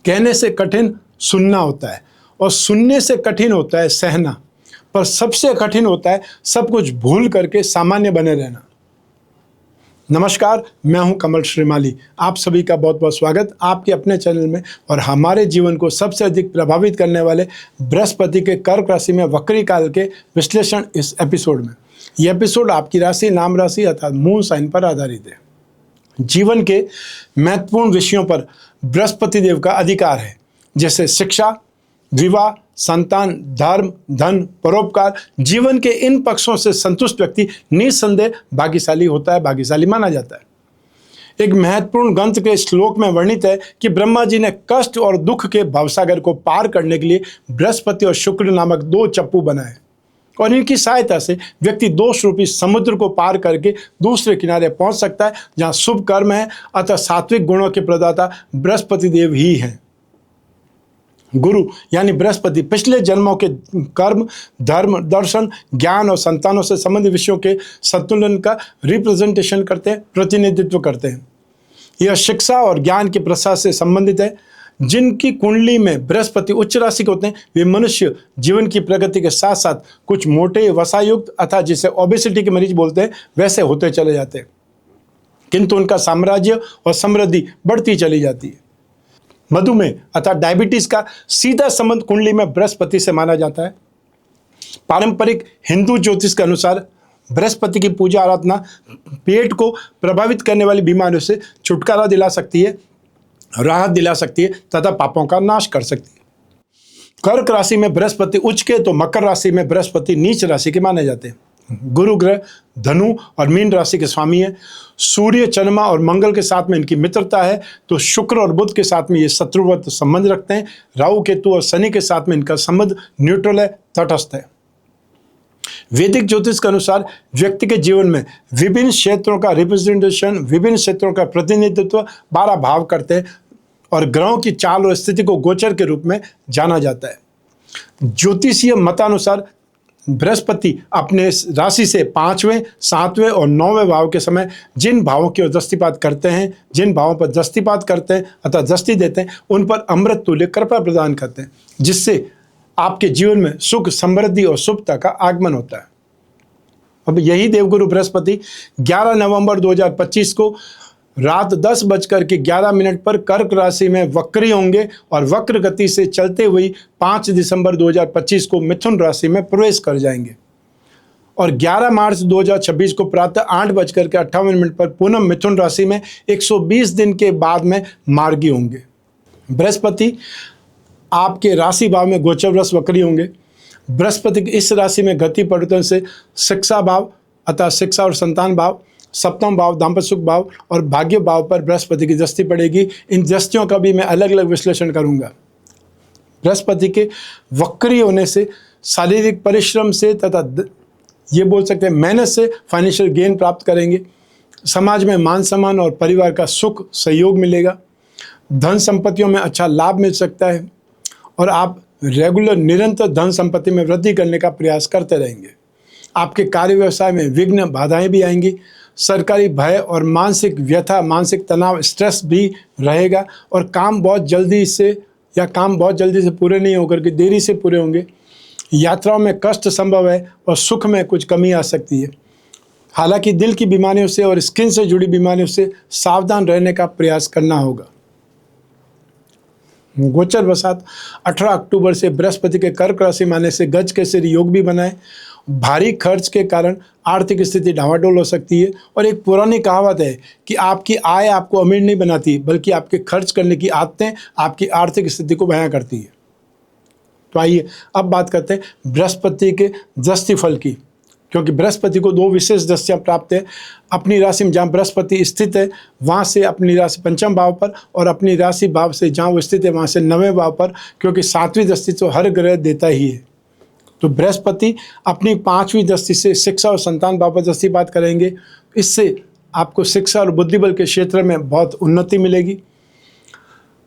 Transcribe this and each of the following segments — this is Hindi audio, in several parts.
कहने से कठिन सुनना होता है और सुनने से कठिन होता है सहना, पर सबसे कठिन होता है सब कुछ भूल करके सामान्य बने रहना। नमस्कार, मैं हूं कमल श्रीमाली। आप सभी का बहुत बहुत स्वागत आपके अपने चैनल में और हमारे जीवन को सबसे अधिक प्रभावित करने वाले बृहस्पति के कर्क राशि में वक्री काल के विश्लेषण इस एपिसोड में। यह एपिसोड आपकी राशि, नाम राशि अर्थात मून साइन पर आधारित है। जीवन के महत्वपूर्ण विषयों पर बृहस्पति देव का अधिकार है, जैसे शिक्षा, विवाह, संतान, धर्म, धन, परोपकार। जीवन के इन पक्षों से संतुष्ट व्यक्ति निस्संदेह भाग्यशाली होता है, भाग्यशाली माना जाता है। एक महत्वपूर्ण ग्रंथ के श्लोक में वर्णित है कि ब्रह्मा जी ने कष्ट और दुख के भवसागर को पार करने के लिए बृहस्पति और शुक्र नामक दो चप्पू बनाए और इनकी सहायता से व्यक्ति दोष रूपी समुद्र को पार करके दूसरे किनारे पहुंच सकता है, जहां शुभ कर्म है। अतः सात्विक गुणों के प्रदाता बृहस्पति देव ही हैं। गुरु यानी बृहस्पति पिछले जन्मों के कर्म, धर्म, दर्शन, ज्ञान और संतानों से संबंधित विषयों के संतुलन का रिप्रेजेंटेशन करते हैं, प्रतिनिधित्व करते हैं। यह शिक्षा और ज्ञान के प्रसार से संबंधित है। जिनकी कुंडली में बृहस्पति उच्च राशि के होते हैं, वे मनुष्य जीवन की प्रगति के साथ साथ कुछ मोटे, वसायुक्त अर्थात जिसे ओबेसिटी के मरीज बोलते हैं, वैसे होते चले जाते हैं, किंतु उनका साम्राज्य और समृद्धि बढ़ती चली जाती है। मधुमेह अर्थात डायबिटीज का सीधा संबंध कुंडली में बृहस्पति से माना जाता है। पारंपरिक हिंदू ज्योतिष के अनुसार बृहस्पति की पूजा आराधना पेट को प्रभावित करने वाली बीमारियों से छुटकारा दिला सकती है, राहत दिला सकती है तथा पापों का नाश कर सकती है। कर्क राशि में बृहस्पति उच्च के तो मकर राशि में बृहस्पति नीच राशि के माने जाते हैं। गुरु ग्रह धनु और मीन राशि के स्वामी है। सूर्य, चंद्रमा और मंगल के साथ में इनकी मित्रता है, तो शुक्र और बुध के साथ में ये शत्रुवत संबंध रखते हैं। राहु, केतु और शनि के साथ में इनका संबंध न्यूट्रल है, तटस्थ है। वैदिक ज्योतिष के अनुसार व्यक्ति के जीवन में विभिन्न क्षेत्रों का रिप्रेजेंटेशन, विभिन्न क्षेत्रों का प्रतिनिधित्व 12 भाव करते हैं और ग्रहों की चाल और स्थिति को गोचर के रूप में जाना जाता है। ज्योतिषीय मतानुसार बृहस्पति अपने राशि से 5वें, 7वें और 9वें भाव के समय जिन भावों की ओर दृष्टिपात करते हैं, जिन भावों पर दृष्टिपात करते हैं अर्थात दृष्टि देते हैं, उन पर अमृत तुल्य कृपा प्रदान करते हैं, जिससे आपके जीवन में सुख, समृद्धि और शुभता का आगमन होता है। अब यही देवगुरु बृहस्पति 11 नवंबर 2025 को रात 10:11 पर कर्क राशि में वक्री होंगे और वक्र गति से चलते हुए 5 दिसंबर 2025 को मिथुन राशि में प्रवेश कर जाएंगे और 11 मार्च 2026 को प्रातः 8:58 पर पुनः मिथुन राशि में 120 दिन के बाद में मार्गी होंगे। बृहस्पति आपके राशि भाव में गोचरवश वक्री होंगे। बृहस्पति की इस राशि में गति परिवर्तन से शिक्षा भाव अर्थात शिक्षा और संतान भाव, सप्तम भाव दाम्पत्य सुख भाव और भाग्य भाव पर बृहस्पति की दृष्टि पड़ेगी। इन दृष्टियों का भी मैं अलग अलग विश्लेषण करूंगा। बृहस्पति के वक्री होने से शारीरिक परिश्रम से तथा ये बोल सकते हैं मेहनत से फाइनेंशियल गेन प्राप्त करेंगे। समाज में मान सम्मान और परिवार का सुख सहयोग मिलेगा। धन संपत्तियों में अच्छा लाभ मिल सकता है और आप रेगुलर निरंतर धन संपत्ति में वृद्धि करने का प्रयास करते रहेंगे। आपके कार्य व्यवसाय में विघ्न, बाधाएं भी आएंगी। सरकारी भय और मानसिक व्यथा, मानसिक तनाव, स्ट्रेस भी रहेगा और काम बहुत जल्दी से पूरे नहीं होकर के देरी से पूरे होंगे। यात्राओं में कष्ट संभव है और सुख में कुछ कमी आ सकती है। हालांकि दिल की बीमारियों से और स्किन से जुड़ी बीमारियों से सावधान रहने का प्रयास करना होगा। गोचर वसात 18 अक्टूबर से बृहस्पति के कर्क राशि में आने से गज केसरी योग भी बनाए। भारी खर्च के कारण आर्थिक स्थिति डावाडोल हो सकती है और एक पुरानी कहावत है कि आपकी आय आपको अमीर नहीं बनाती, बल्कि आपके खर्च करने की आदतें आपकी आर्थिक स्थिति को बयां करती है। तो आइए अब बात करते हैं बृहस्पति के दृष्टि फल की, क्योंकि बृहस्पति को 2 विशेष दृष्टियां प्राप्त है। अपनी राशि में जहाँ बृहस्पति स्थित है वहाँ से अपनी राशि 5वें भाव पर और अपनी राशि भाव से जहाँ वो स्थित है वहाँ से 9वें भाव पर, क्योंकि 7वीं दृष्टि तो हर ग्रह देता ही है। तो बृहस्पति अपनी 5वीं दृष्टि से शिक्षा और संतान भाव पर दृष्टिपात करेंगे। इससे आपको शिक्षा और बुद्धिबल के क्षेत्र में बहुत उन्नति मिलेगी।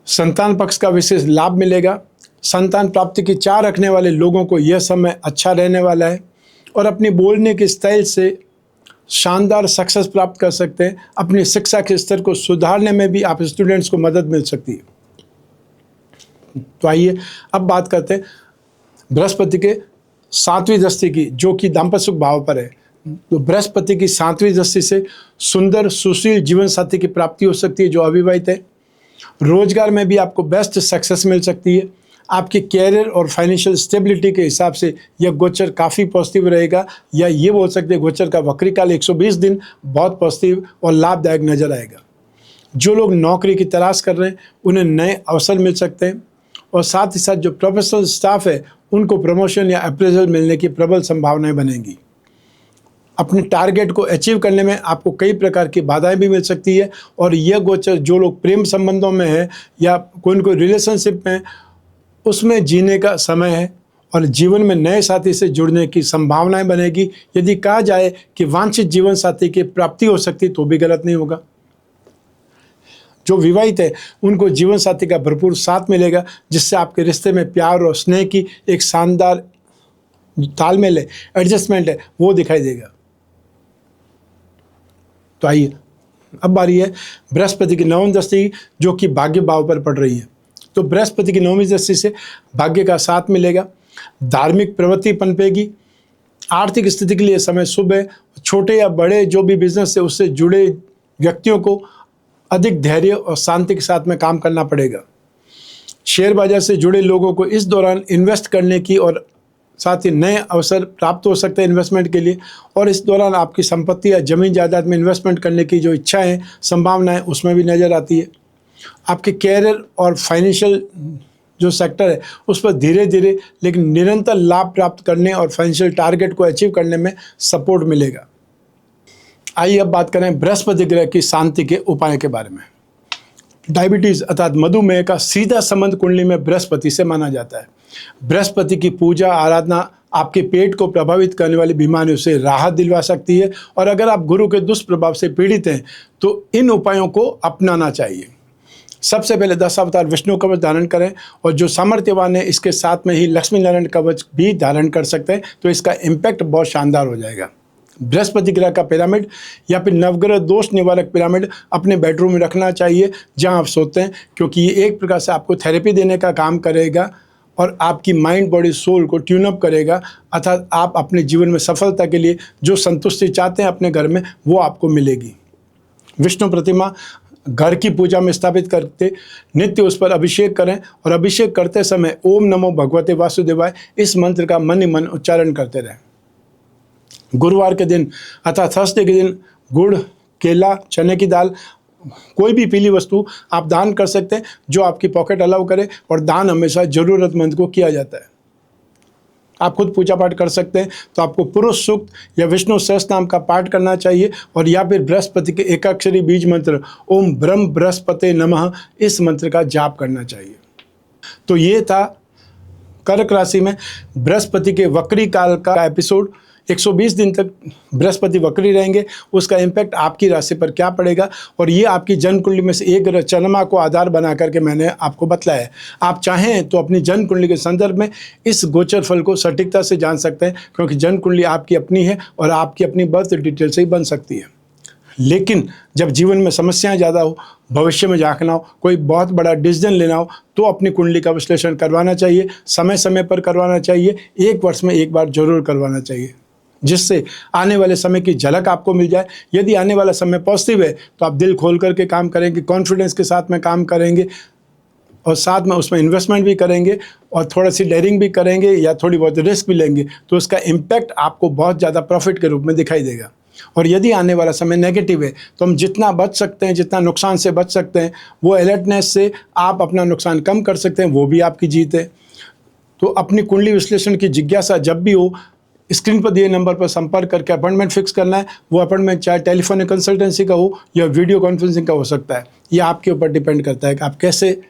संतान पक्ष का विशेष लाभ मिलेगा। संतान प्राप्ति की चाह रखने वाले लोगों को यह समय अच्छा रहने वाला है और अपनी बोलने के स्टाइल से शानदार सक्सेस प्राप्त कर सकते हैं। अपनी शिक्षा के स्तर को सुधारने में भी आप स्टूडेंट्स को मदद मिल सकती है। तो आइए अब बात करते हैं बृहस्पति के 7वीं दृष्टि की, जो कि दाम्पत्य सुख भाव पर है। तो बृहस्पति की 7वीं दृष्टि से सुंदर सुशील जीवन साथी की प्राप्ति हो सकती है जो अविवाहित है। रोजगार में भी आपको बेस्ट सक्सेस मिल सकती है। आपके कैरियर और फाइनेंशियल स्टेबिलिटी के हिसाब से यह गोचर काफ़ी पॉजिटिव रहेगा, या ये बोल सकते हैं गोचर का वक्री काल 120 दिन बहुत पॉजिटिव और लाभदायक नजर आएगा। जो लोग नौकरी की तलाश कर रहे हैं उन्हें नए अवसर मिल सकते हैं, और साथ ही साथ जो प्रोफेशनल स्टाफ है उनको प्रमोशन या अप्रेजल मिलने की प्रबल संभावनाएं बनेंगी। अपने टारगेट को अचीव करने में आपको कई प्रकार की बाधाएं भी मिल सकती है, और यह गोचर जो लोग प्रेम संबंधों में है या कोई न कोई रिलेशनशिप में, उसमें जीने का समय है और जीवन में नए साथी से जुड़ने की संभावनाएं बनेगी। यदि कहा जाए कि वांछित जीवन साथी की प्राप्ति हो सकती तो भी गलत नहीं होगा। जो विवाहित है उनको जीवन साथी का भरपूर साथ मिलेगा, जिससे आपके रिश्ते में प्यार और स्नेह की एक शानदार तालमेल है, एडजस्टमेंट है, वो दिखाई देगा। तो आइए अब बारी है बृहस्पति की 9वीं दृष्टि, जो कि भाग्य भाव पर पड़ रही है। तो बृहस्पति की 9वीं दृष्टि से भाग्य का साथ मिलेगा, धार्मिक प्रवृत्ति पनपेगी, आर्थिक स्थिति के लिए समय शुभ है। छोटे या बड़े जो भी बिजनेस है उससे जुड़े व्यक्तियों को अधिक धैर्य और शांति के साथ में काम करना पड़ेगा। शेयर बाजार से जुड़े लोगों को इस दौरान इन्वेस्ट करने की और साथ ही नए अवसर प्राप्त हो सकते हैं इन्वेस्टमेंट के लिए, और इस दौरान आपकी संपत्ति या जमीन जायदाद में इन्वेस्टमेंट करने की जो इच्छा है, संभावनाएं उसमें भी नज़र आती है। आपके कैरियर और फाइनेंशियल जो सेक्टर है उस पर धीरे धीरे लेकिन निरंतर लाभ प्राप्त करने और फाइनेंशियल टारगेट को अचीव करने में सपोर्ट मिलेगा। आइए अब बात करें बृहस्पति ग्रह की शांति के उपाय के बारे में। डायबिटीज़ अर्थात मधुमेह का सीधा संबंध कुंडली में बृहस्पति से माना जाता है। बृहस्पति की पूजा आराधना आपके पेट को प्रभावित करने वाली बीमारियों से राहत दिलवा सकती है, और अगर आप गुरु के दुष्प्रभाव से पीड़ित हैं तो इन उपायों को अपनाना चाहिए। सबसे पहले 10 अवतार विष्णु कवच धारण करें, और जो सामर्थ्यवान है इसके साथ में ही लक्ष्मी नारायण कवच भी धारण कर सकते हैं, तो इसका इम्पैक्ट बहुत शानदार हो जाएगा। बृहस्पति ग्रह का पिरामिड या फिर नवग्रह दोष निवारक पिरामिड अपने बेडरूम में रखना चाहिए जहां आप सोते हैं, क्योंकि ये एक प्रकार से आपको थेरेपी देने का काम करेगा और आपकी माइंड बॉडी सोल को ट्यून अप करेगा, अर्थात आप अपने जीवन में सफलता के लिए जो संतुष्टि चाहते हैं अपने घर में वो आपको मिलेगी। विष्णु प्रतिमा घर की पूजा में स्थापित करते नित्य उस पर अभिषेक करें, और अभिषेक करते समय ओम नमो भगवते वासुदेवाय इस मंत्र का मन ही मन उच्चारण करते रहें। गुरुवार के दिन अर्थात थर्सडे के दिन गुड़, केला, चने की दाल, कोई भी पीली वस्तु आप दान कर सकते हैं जो आपकी पॉकेट अलाउ करे, और दान हमेशा जरूरतमंद को किया जाता है। आप खुद पूजा पाठ कर सकते हैं तो आपको पुरुष सूक्त या विष्णु सहस्त्र नाम का पाठ करना चाहिए, और या फिर बृहस्पति के एकाक्षरी बीज मंत्र ओम ब्रह्म बृहस्पते नमः इस मंत्र का जाप करना चाहिए। तो ये था कर्क राशि में बृहस्पति के वक्री काल का एपिसोड। 120 दिन तक बृहस्पति वक्री रहेंगे, उसका इम्पैक्ट आपकी राशि पर क्या पड़ेगा, और ये आपकी जन्म कुंडली में से एक ग्रह चंद्रमा को आधार बना करके मैंने आपको बतलाया है। आप चाहें तो अपनी जन्म कुंडली के संदर्भ में इस गोचर फल को सटीकता से जान सकते हैं, क्योंकि जन्म कुंडली आपकी अपनी है और आपकी अपनी बर्थ डिटेल से ही बन सकती है। लेकिन जब जीवन में समस्याएं ज़्यादा हो, भविष्य में झांकना हो, कोई बहुत बड़ा डिसीजन लेना हो, तो अपनी कुंडली का विश्लेषण करवाना चाहिए, समय समय पर करवाना चाहिए, 1 वर्ष में एक बार जरूर करवाना चाहिए, जिससे आने वाले समय की झलक आपको मिल जाए। यदि आने वाला समय पॉजिटिव है तो आप दिल खोल करके काम करेंगे, कॉन्फिडेंस के साथ में काम करेंगे, और साथ में उसमें इन्वेस्टमेंट भी करेंगे और थोड़ा सी डेयरिंग भी करेंगे या थोड़ी बहुत रिस्क भी लेंगे, तो उसका इम्पैक्ट आपको बहुत ज़्यादा प्रॉफिट के रूप में दिखाई देगा। और यदि आने वाला समय नेगेटिव है तो हम जितना बच सकते हैं, जितना नुकसान से बच सकते हैं, वो अलर्टनेस से आप अपना नुकसान कम कर सकते हैं, वो भी आपकी जीत है। तो अपनी कुंडली विश्लेषण की जिज्ञासा जब भी हो, स्क्रीन पर दिए नंबर पर संपर्क करके अपॉइंटमेंट फिक्स करना है। वो अपॉइंटमेंट चाहे टेलीफोनिक कंसल्टेंसी का हो या वीडियो कॉन्फ्रेंसिंग का हो सकता है। ये आपके ऊपर डिपेंड करता है कि आप कैसे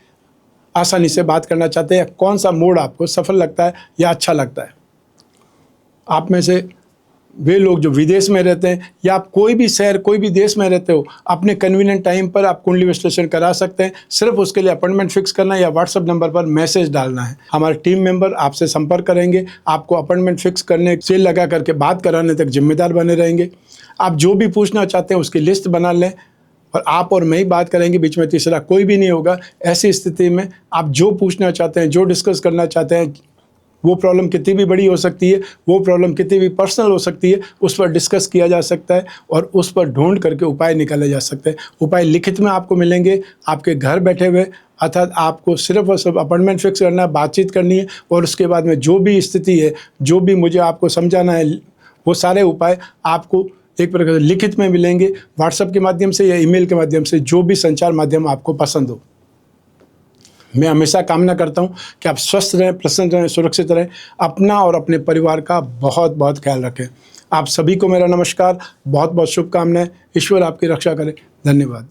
आसानी से बात करना चाहते हैं, कौन सा मोड आपको सफल लगता है या अच्छा लगता है। आप में से वे लोग जो विदेश में रहते हैं या आप कोई भी शहर, कोई भी देश में रहते हो, अपने कन्वीनियंट टाइम पर आप कुंडली विश्लेषण करा सकते हैं। सिर्फ उसके लिए अपॉइंटमेंट फिक्स करना है या व्हाट्सएप नंबर पर मैसेज डालना है। हमारे टीम मेंबर आपसे संपर्क करेंगे, आपको अपॉइंटमेंट फिक्स करने से लगा करके बात कराने तक जिम्मेदार बने रहेंगे। आप जो भी पूछना चाहते हैं उसकी लिस्ट बना लें, और आप और मैं ही बात करेंगे, बीच में तीसरा कोई भी नहीं होगा। ऐसी स्थिति में आप जो पूछना चाहते हैं, जो डिस्कस करना चाहते हैं, वो प्रॉब्लम कितनी भी बड़ी हो सकती है, वो प्रॉब्लम कितनी भी पर्सनल हो सकती है, उस पर डिस्कस किया जा सकता है और उस पर ढूंढ करके उपाय निकाले जा सकते हैं। उपाय लिखित में आपको मिलेंगे आपके घर बैठे हुए, अर्थात आपको सिर्फ और सिर्फ अपॉइंटमेंट फिक्स करना है, बातचीत करनी है और उसके बाद में जो भी स्थिति है, जो भी मुझे आपको समझाना है, वो सारे उपाय आपको एक प्रकार से लिखित में मिलेंगे, व्हाट्सएप के माध्यम से या ईमेल के माध्यम से, जो भी संचार माध्यम आपको पसंद हो। मैं हमेशा कामना करता हूँ कि आप स्वस्थ रहें, प्रसन्न रहें, सुरक्षित रहें, अपना और अपने परिवार का बहुत बहुत ख्याल रखें। आप सभी को मेरा नमस्कार, बहुत बहुत शुभकामनाएं। ईश्वर आपकी रक्षा करे। धन्यवाद।